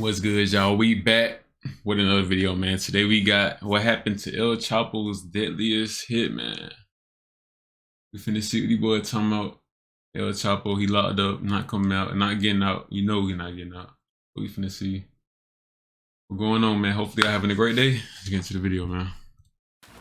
What's good, y'all? We back with another video, man. Today we got what happened to El Chapo's deadliest hitman. We finna see what the boy talking about. El Chapo, he locked up, not coming out, and not getting out. You know he not getting out. But we finna see what's going on, man. Hopefully y'all having a great day. Let's get into the video, man.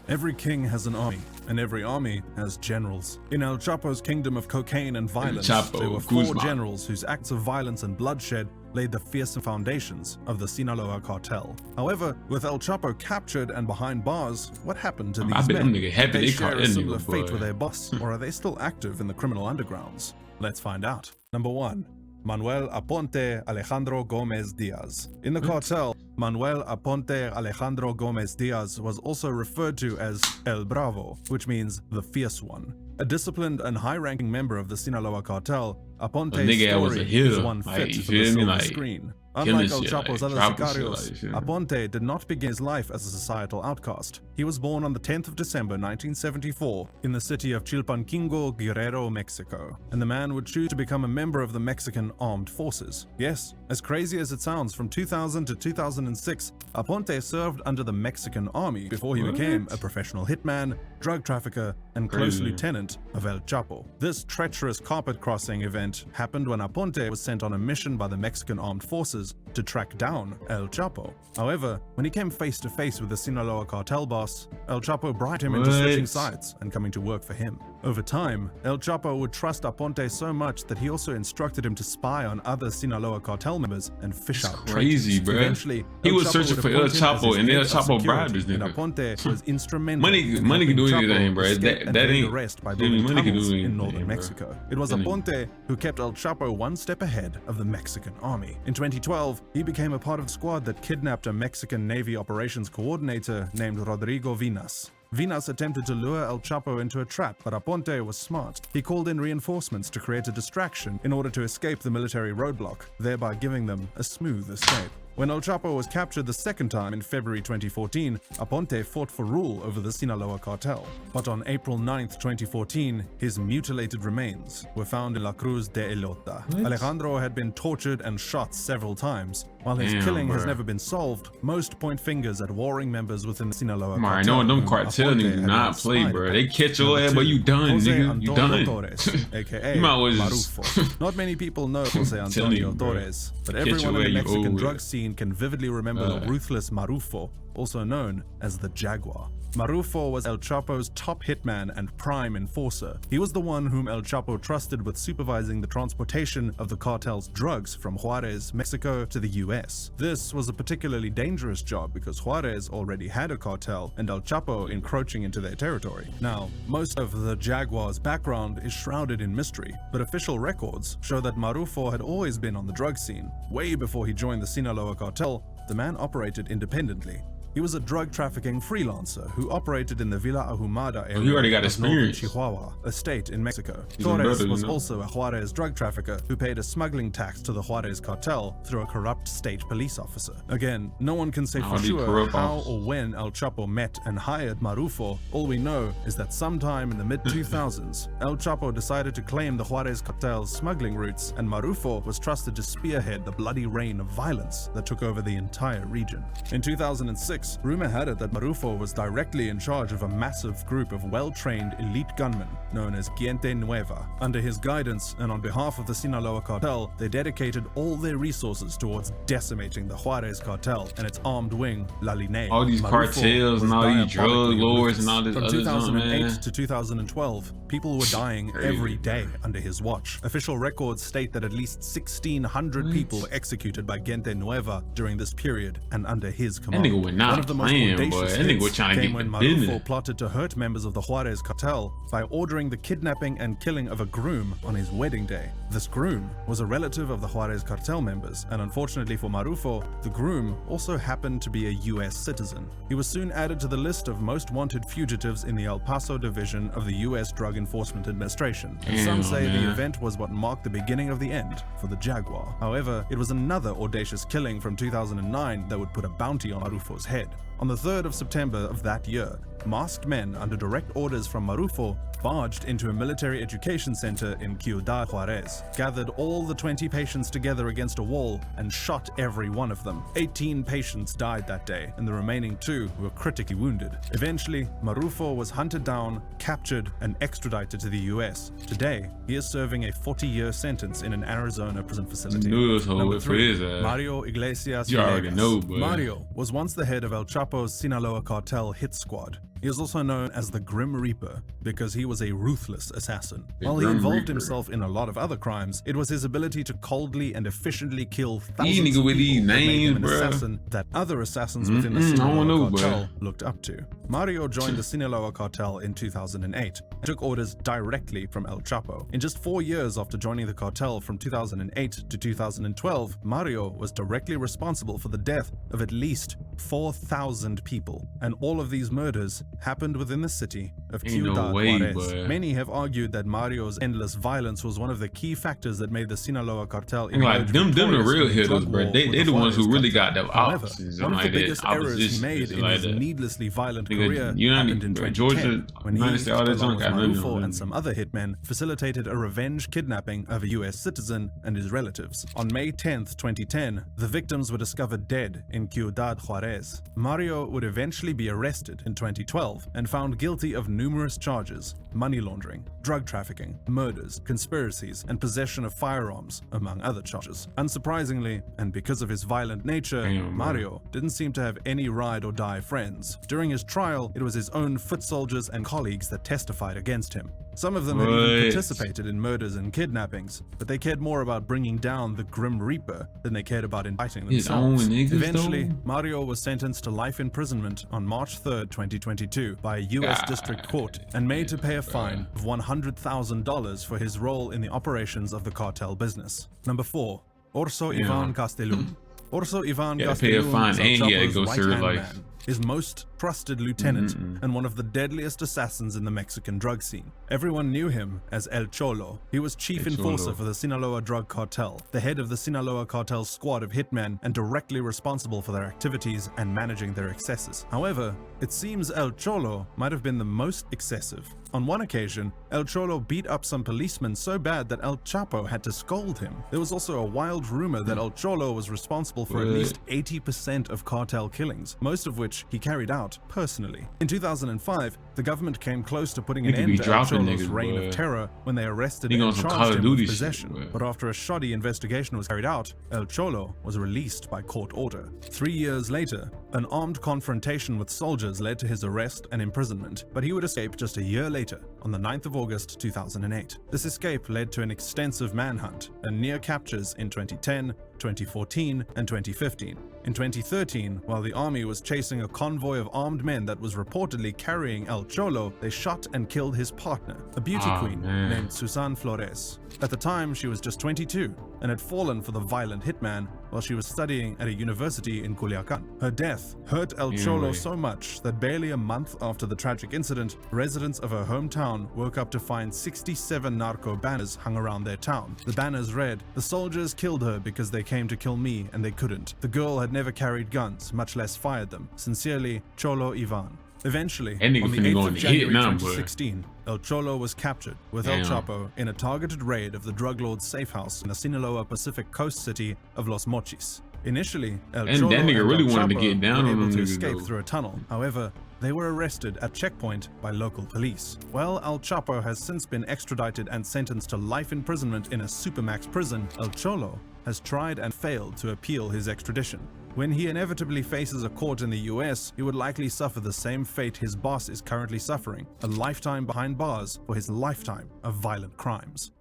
Every king has an army, and every army has generals. In El Chapo's kingdom of cocaine and violence, there were four generals whose acts of violence and bloodshed laid the fearsome foundations of the Sinaloa cartel. However, with El Chapo captured and behind bars, what happened to these men? Did they share a similar fate with their boss, or are they still active in the criminal undergrounds? Let's find out. Number 1. Manuel Aponte Alejandro Gomez Diaz. In the cartel, Manuel Aponte Alejandro Gomez Diaz was also referred to as El Bravo, which means the fierce one. A disciplined and high-ranking member of the Sinaloa cartel, Aponte's story is one fit for the silver screen. Unlike El Chapo's other sicarios, Aponte did not begin his life as a societal outcast. He was born on the 10th of December 1974 in the city of Chilpancingo, Guerrero, Mexico, and the man would choose to become a member of the Mexican Armed Forces. Yes, as crazy as it sounds, from 2000 to 2006, Aponte served under the Mexican Army before he became a professional hitman, drug trafficker, and close lieutenant of El Chapo. This treacherous carpet-crossing event happened when Aponte was sent on a mission by the Mexican Armed Forces to track down El Chapo. However, when he came face to face with the Sinaloa cartel boss, El Chapo bribed him into switching sides and coming to work for him. Over time, El Chapo would trust Aponte so much that he also instructed him to spy on other Sinaloa cartel members and fish out crazy, bro. Eventually, he was searching for El Chapo, and El Chapo bribed his nigga. And Aponte was instrumental. Money can do anything, bro. That ain't arrest by building tunnels in northern Mexico. It was Aponte who kept El Chapo one step ahead of the Mexican army. In 2012, he became a part of the squad that kidnapped a Mexican Navy operations coordinator named Rodrigo Vinas. Vinas attempted to lure El Chapo into a trap, but Aponte was smart. He called in reinforcements to create a distraction in order to escape the military roadblock, thereby giving them a smooth escape. When El Chapo was captured the second time in February 2014, Aponte fought for rule over the Sinaloa cartel. But on April 9th, 2014, his mutilated remains were found in La Cruz de Elota. Alejandro had been tortured and shot several times. While his killing has never been solved, most point fingers at warring members within the Sinaloa cartel. I know them cartel niggas do not play, bro. They catch your ass, but you done, nigga. You done. Torres, aka Marufo. Not many people know Jose Antonio Torres, but everyone in the Mexican drug scene can vividly remember the ruthless Marufo, also known as the Jaguar. Marufo was El Chapo's top hitman and prime enforcer. He was the one whom El Chapo trusted with supervising the transportation of the cartel's drugs from Juarez, Mexico to the US. This was a particularly dangerous job because Juarez already had a cartel and El Chapo encroaching into their territory. Now, most of the Jaguar's background is shrouded in mystery, but official records show that Marufo had always been on the drug scene. Way before he joined the Sinaloa cartel, the man operated independently. He was a drug trafficking freelancer who operated in the Villa Ahumada area of northern Chihuahua, a state in Mexico. Torres was also a Juarez drug trafficker who paid a smuggling tax to the Juarez cartel through a corrupt state police officer. Again, no one can say for sure how or when El Chapo met and hired Marufo. All we know is that sometime in the mid-2000s, El Chapo decided to claim the Juarez cartel's smuggling routes, and Marufo was trusted to spearhead the bloody reign of violence that took over the entire region. In 2006, rumor had it that Marufo was directly in charge of a massive group of well-trained elite gunmen known as Gente Nueva. Under his guidance and on behalf of the Sinaloa cartel, they dedicated all their resources towards decimating the Juarez cartel and its armed wing, La Linea. All these cartels and all these drug lords and all this other stuff, man. From 2008 to 2012, people were dying every day under his watch. Official records state that at least 1,600 people were executed by Gente Nueva during this period and under his command. One of the most audacious hits came when Marufo plotted to hurt members of the Juarez cartel by ordering the kidnapping and killing of a groom on his wedding day. This groom was a relative of the Juarez cartel members, and unfortunately for Marufo, the groom also happened to be a US citizen. He was soon added to the list of most wanted fugitives in the El Paso division of the US Drug Enforcement Administration, and some say the event was what marked the beginning of the end for the Jaguar. However, it was another audacious killing from 2009 that would put a bounty on Marufo's head. On the 3rd of September of that year, masked men under direct orders from Marufo barged into a military education center in Ciudad Juarez, gathered all the 20 patients together against a wall, and shot every one of them. 18 patients died that day, and the remaining 2 were critically wounded. Eventually, Marufo was hunted down, captured, and extradited to the US. Today, he is serving a 40-year sentence in an Arizona prison facility. Number 3, Mario Iglesias. You already know, boy. Mario was once the head of El Chapo's Sinaloa cartel hit squad. He is also known as the Grim Reaper because he was a ruthless assassin. While he involved himself in a lot of other crimes, it was his ability to coldly and efficiently kill thousands of people that made him an assassin that other assassins within the Sinaloa cartel looked up to. Mario joined the Sinaloa cartel in 2008 and took orders directly from El Chapo. In just 4 years after joining the cartel from 2008 to 2012, Mario was directly responsible for the death of at least 4,000 people, and all of these murders happened within the city of Ciudad Juarez. Many have argued that Mario's endless violence was one of the key factors that made the Sinaloa cartel emerge them the real hitters, bro. They the ones who really got the However, oppositions. one of the biggest errors he made in his needlessly violent career happened in 2010, when he, along with Marufo and some other hitmen, facilitated a revenge kidnapping of a US citizen and his relatives. On May 10th, 2010, the victims were discovered dead in Ciudad Juarez. Mario would eventually be arrested in 2012 and found guilty of numerous charges: money laundering, drug trafficking, murders, conspiracies, and possession of firearms, among other charges. Unsurprisingly, and because of his violent nature, Mario didn't seem to have any ride or die friends. During his trial, it was his own foot soldiers and colleagues that testified against him. Some of them had even participated in murders and kidnappings, but they cared more about bringing down the Grim Reaper than they cared about indicting themselves. Eventually, Mario was sentenced to life imprisonment on March 3rd, 2022 by a US district court and made to pay a fine of $100,000 for his role in the operations of the cartel business. Number 4, Orso Ivan Castellun. Orso Ivan Castellun is El Chapo's right-hand man, his most trusted lieutenant, and one of the deadliest assassins in the Mexican drug scene. Everyone knew him as El Cholo. He was chief enforcer for the Sinaloa drug cartel, the head of the Sinaloa cartel's squad of hitmen, and directly responsible for their activities and managing their excesses. However, it seems El Cholo might have been the most excessive. On one occasion, El Cholo beat up some policemen so bad that El Chapo had to scold him. There was also a wild rumor that El Cholo was responsible for at least 80% of cartel killings, most of which he carried out personally. In 2005, the government came close to putting an end to El Cholo's reign of terror when they arrested and charged him with possession. But after a shoddy investigation was carried out, El Cholo was released by court order. 3 years later, an armed confrontation with soldiers led to his arrest and imprisonment, but he would escape just a year later, on the 9th of August 2008. This escape led to an extensive manhunt and near captures in 2010, 2014, and 2015. In 2013, while the army was chasing a convoy of armed men that was reportedly carrying El Cholo, they shot and killed his partner, a beauty queen named Susan Flores. At the time, she was just 22 and had fallen for the violent hitman while she was studying at a university in Culiacan. Her death hurt El Cholo so much that barely a month after the tragic incident, residents of her hometown woke up to find 67 narco banners hung around their town. The banners read, "The soldiers killed her because they came to kill me and they couldn't. The girl had never carried guns, much less fired them. Sincerely, Cholo Ivan." Eventually, on the 8th of January 2016, El Cholo was captured with El Chapo in a targeted raid of the drug lord's safe house in the Sinaloa Pacific coast city of Los Mochis. Initially, El Cholo and El Chapo were able to escape through a tunnel. However, they were arrested at checkpoint by local police. While El Chapo has since been extradited and sentenced to life imprisonment in a supermax prison, El Cholo has tried and failed to appeal his extradition. When he inevitably faces a court in the US, he would likely suffer the same fate his boss is currently suffering, a lifetime behind bars for his lifetime of violent crimes.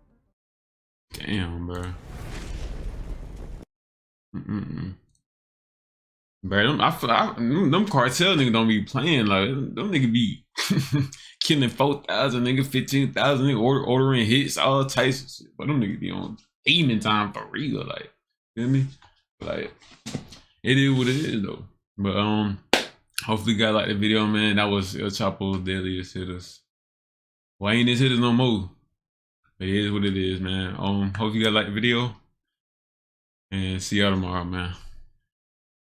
Damn, bro. Bro, them cartel niggas don't be playing like them niggas be killing 4,000 niggas, 15,000 niggas, ordering hits, all types of shit. But them niggas be on demon time for real, like, you feel me? Like, it is what it is though. But hopefully you guys like the video, man. That was El Chapo's Deadliest Hitters. Why ain't his hitters no more? But it is what it is, man. Hope you guys like the video. And see y'all tomorrow, man.